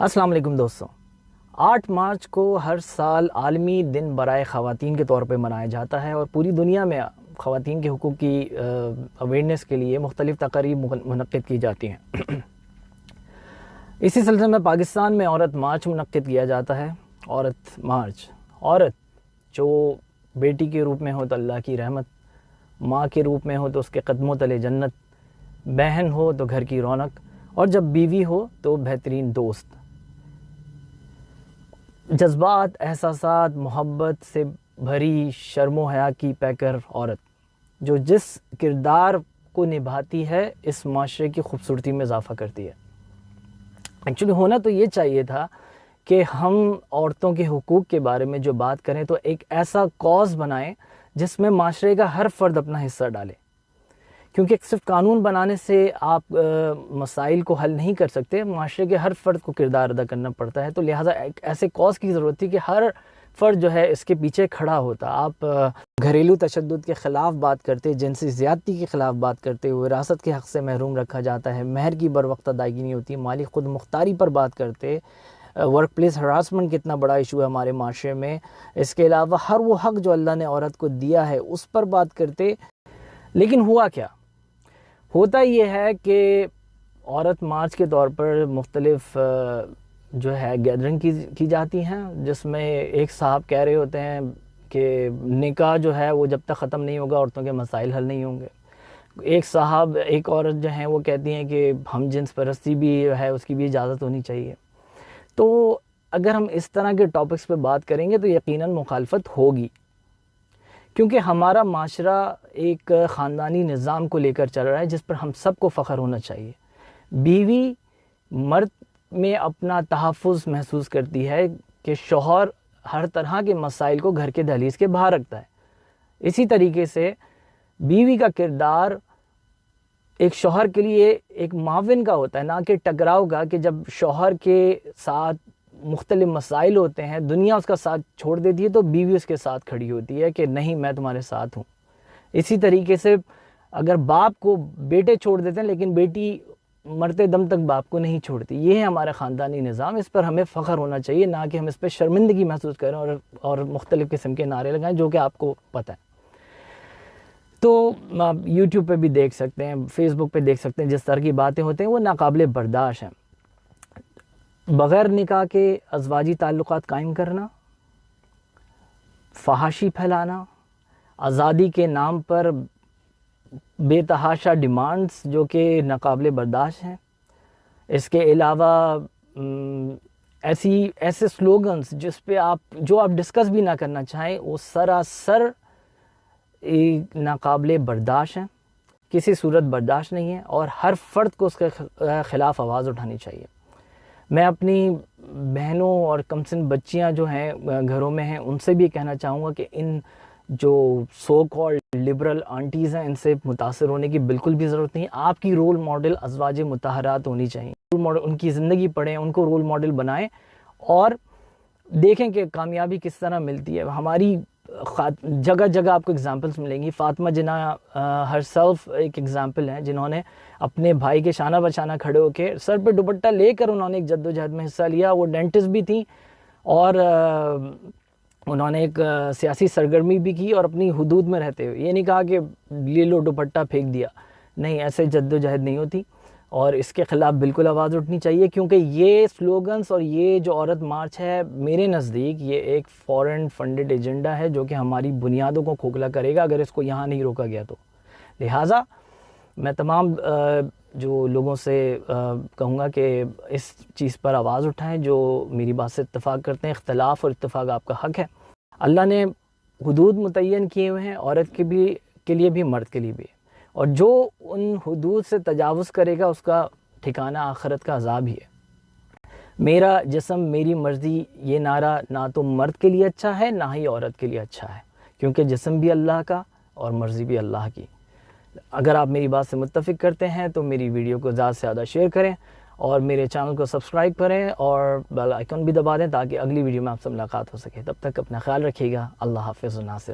السلام علیکم دوستوں، 8 مارچ کو ہر سال عالمی دن برائے خواتین کے طور پہ منایا جاتا ہے اور پوری دنیا میں خواتین کے حقوق کی اویئرنیس کے لیے مختلف تقاریب منعقد کی جاتی ہیں۔ اسی سلسلے میں پاکستان میں عورت مارچ منعقد کیا جاتا ہے۔ عورت مارچ، عورت جو بیٹی کے روپ میں ہو تو اللہ کی رحمت، ماں کے روپ میں ہو تو اس کے قدموں تلے جنت، بہن ہو تو گھر کی رونق، اور جب بیوی ہو تو بہترین دوست۔ جذبات، احساسات، محبت سے بھری شرم و حیا کی پیکر عورت جو جس کردار کو نبھاتی ہے اس معاشرے کی خوبصورتی میں اضافہ کرتی ہے۔ ایکچولی ہونا تو یہ چاہیے تھا کہ ہم عورتوں کے حقوق کے بارے میں جو بات کریں تو ایک ایسا کاز بنائیں جس میں معاشرے کا ہر فرد اپنا حصہ ڈالے، کیونکہ صرف قانون بنانے سے آپ مسائل کو حل نہیں کر سکتے، معاشرے کے ہر فرد کو کردار ادا کرنا پڑتا ہے۔ تو لہٰذا ایک ایسے کاز کی ضرورت تھی کہ ہر فرد جو ہے اس کے پیچھے کھڑا ہوتا۔ آپ گھریلو تشدد کے خلاف بات کرتے، جنسی زیادتی کے خلاف بات کرتے، وراثت کے حق سے محروم رکھا جاتا ہے، مہر کی بروقت ادائیگی نہیں ہوتی، مالی خود مختاری پر بات کرتے، ورک پلیس ہراسمنٹ کتنا بڑا ایشو ہے ہمارے معاشرے میں، اس کے علاوہ ہر وہ حق جو اللہ نے عورت کو دیا ہے اس پر بات کرتے۔ لیکن ہوا کیا؟ ہوتا یہ ہے کہ عورت مارچ کے طور پر مختلف جو ہے گیدرنگ کی جاتی ہیں، جس میں ایک صاحب کہہ رہے ہوتے ہیں کہ نکاح جو ہے وہ جب تک ختم نہیں ہوگا عورتوں کے مسائل حل نہیں ہوں گے۔ ایک صاحب، ایک عورت جو ہیں وہ کہتی ہیں کہ ہم جنس پرستی بھی ہے اس کی بھی اجازت ہونی چاہیے۔ تو اگر ہم اس طرح کے ٹاپکس پہ بات کریں گے تو یقیناً مخالفت ہوگی، کیونکہ ہمارا معاشرہ ایک خاندانی نظام کو لے کر چل رہا ہے جس پر ہم سب کو فخر ہونا چاہیے۔ بیوی مرد میں اپنا تحفظ محسوس کرتی ہے کہ شوہر ہر طرح کے مسائل کو گھر کے دہلیز کے باہر رکھتا ہے۔ اسی طریقے سے بیوی کا کردار ایک شوہر کے لیے ایک معاون کا ہوتا ہے، نہ کہ ٹکراؤ کا، کہ جب شوہر کے ساتھ مختلف مسائل ہوتے ہیں، دنیا اس کا ساتھ چھوڑ دیتی ہے تو بیوی اس کے ساتھ کھڑی ہوتی ہے کہ نہیں میں تمہارے ساتھ ہوں۔ اسی طریقے سے اگر باپ کو بیٹے چھوڑ دیتے ہیں لیکن بیٹی مرتے دم تک باپ کو نہیں چھوڑتی۔ یہ ہے ہمارا خاندانی نظام، اس پر ہمیں فخر ہونا چاہیے، نہ کہ ہم اس پہ شرمندگی محسوس کریں اور مختلف قسم کے نعرے لگائیں جو کہ آپ کو پتہ ہے۔ تو آپ یوٹیوب پہ بھی دیکھ سکتے ہیں، فیس بک پہ دیکھ سکتے ہیں، جس طرح کی باتیں ہوتے ہیں وہ ناقابل برداشت ہیں۔ بغیر نکاح کے ازواجی تعلقات قائم کرنا، فحاشی پھیلانا، آزادی کے نام پر بے تحاشا ڈیمانڈز جو کہ ناقابل برداشت ہیں۔ اس کے علاوہ ایسے سلوگنز جس پہ جو آپ ڈسکس بھی نہ کرنا چاہیں وہ سراسر ناقابل برداشت ہیں، کسی صورت برداشت نہیں ہے، اور ہر فرد کو اس کے خلاف آواز اٹھانی چاہیے۔ میں اپنی بہنوں اور کم سن بچیاں جو ہیں گھروں میں ہیں ان سے بھی کہنا چاہوں گا کہ ان جو سو کالڈ لبرل آنٹیز ہیں ان سے متاثر ہونے کی بالکل بھی ضرورت نہیں۔ آپ کی رول ماڈل ازواج مطہرات ہونی چاہیے، ان کی زندگی پڑھیں، ان کو رول ماڈل بنائیں اور دیکھیں کہ کامیابی کس طرح ملتی ہے۔ ہماری جگہ جگہ آپ کو اگزامپلس ملیں گی۔ فاطمہ جناح ہر سیلف ایک اگزامپل ہیں جنہوں نے اپنے بھائی کے شانہ بشانہ کھڑے ہو کے سر پہ دوپٹہ لے کر انہوں نے ایک جد و جہد میں حصہ لیا۔ وہ ڈینٹسٹ بھی تھیں اور انہوں نے ایک سیاسی سرگرمی بھی کی اور اپنی حدود میں رہتے ہوئے، یہ نہیں کہا کہ لے لو دوپٹہ پھینک دیا، نہیں، ایسے جد و جہد نہیں ہوتی، اور اس کے خلاف بالکل آواز اٹھنی چاہیے، کیونکہ یہ سلوگنز اور یہ جو عورت مارچ ہے میرے نزدیک یہ ایک فورن فنڈڈ ایجنڈا ہے جو کہ ہماری بنیادوں کو کھوکھلا کرے گا اگر اس کو یہاں نہیں روکا گیا تو۔ لہٰذا میں تمام جو لوگوں سے کہوں گا کہ اس چیز پر آواز اٹھائیں جو میری بات سے اتفاق کرتے ہیں۔ اختلاف اور اتفاق آپ کا حق ہے۔ اللہ نے حدود متعین کیے ہوئے ہیں، عورت کے لیے بھی مرد کے لیے بھی، اور جو ان حدود سے تجاوز کرے گا اس کا ٹھکانہ آخرت کا عذاب ہی ہے۔ میرا جسم میری مرضی، یہ نعرہ نہ تو مرد کے لیے اچھا ہے نہ ہی عورت کے لیے اچھا ہے، کیونکہ جسم بھی اللہ کا اور مرضی بھی اللہ کی۔ اگر آپ میری بات سے متفق کرتے ہیں تو میری ویڈیو کو زیادہ سے زیادہ شیئر کریں اور میرے چینل کو سبسکرائب کریں اور بیل آئیکن بھی دبا دیں تاکہ اگلی ویڈیو میں آپ سے ملاقات ہو سکے۔ تب تک اپنا خیال رکھیے گا۔ اللہ حافظ و ناصر۔